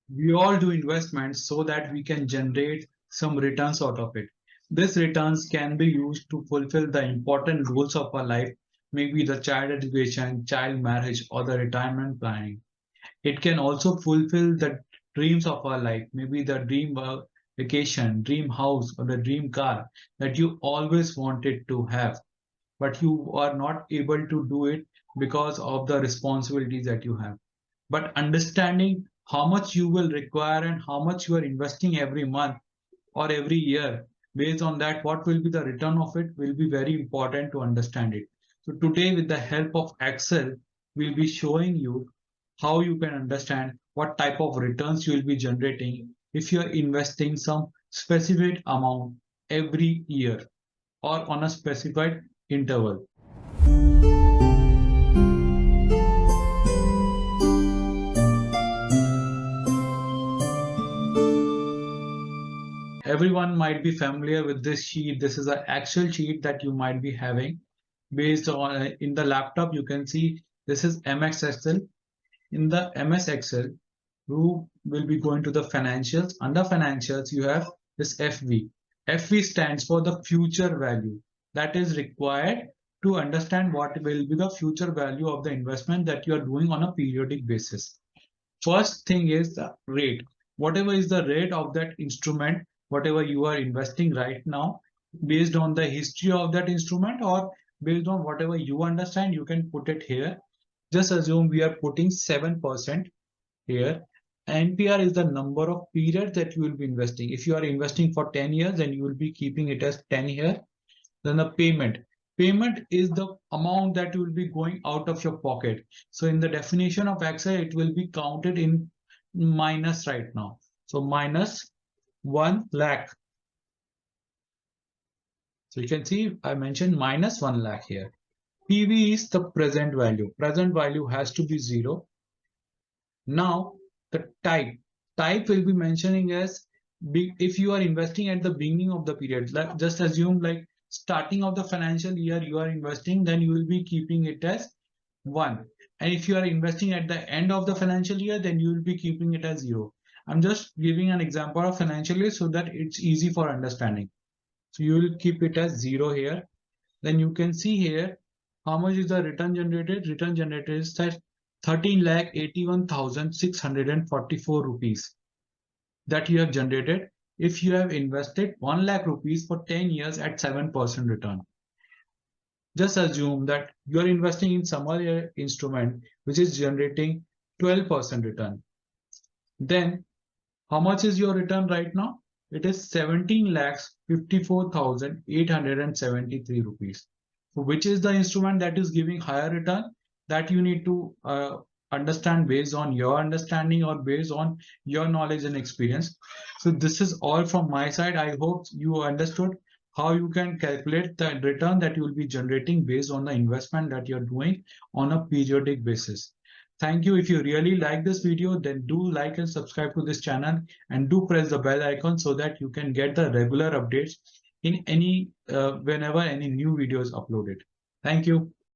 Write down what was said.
We all do investments so that we can generate some returns out of it. These returns can be used to fulfill the important goals of our life, maybe the child education, child marriage, or the retirement planning. It can also fulfill the dreams of our life, maybe the dream vacation, dream house, or the dream car that you always wanted to have, but you are not able to do it because of the responsibilities that you have. But understanding how much you will require and how much you are investing every month or every year, based on that, what will be the return of it will be very important to understand it. So today, with the help of Excel, we'll be showing you how you can understand what type of returns you will be generating if you are investing some specific amount every year or on a specified interval. Everyone might be familiar with this sheet. This is an Excel sheet that you might be having based on in the laptop. You can see this is MX Excel. In the MS Excel, you will be going to the financials. Under financials, you have this FV. FV stands for the future value that is required to understand what will be the future value of the investment that you are doing on a periodic basis. First thing is the rate. Whatever is the rate of that instrument, whatever you are investing right now, based on the history of that instrument or based on whatever you understand, you can put it here. Just assume we are putting 7% here. NPR is the number of periods that you will be investing. If you are investing for 10 years, then you will be keeping it as 10 here. Then the payment. Payment is the amount that will be going out of your pocket. So in the definition of Excel, it will be counted in minus right now. So minus 1 lakh. So you can see I mentioned minus 1 lakh here. PV is the present value. Present value has to be 0. Now the type. Type will be mentioning as big if you are investing at the beginning of the period. Just assume like starting of the financial year you are investing, then you will be keeping it as 1. And if you are investing at the end of the financial year, then you will be keeping it as 0. I'm just giving an example of financial year so that it's easy for understanding. So you will keep it as 0 here. Then you can see here how much is the return generated. Return generated is that 13,81,644 rupees that you have generated if you have invested 1 lakh rupees for 10 years at 7% return. Just assume that you are investing in some other instrument which is generating 12% return. Then how much is your return right now? It is 17 lakhs 54,873 rupees. So which is the instrument that is giving higher return? That you need to understand based on your understanding or based on your knowledge and experience. So this is all from my side. I hope you understood how you can calculate the return that you will be generating based on the investment that you're doing on a periodic basis. Thank you. If you really like this video, then do like and subscribe to this channel and do press the bell icon so that you can get the regular updates in any whenever any new video is uploaded. Thank you.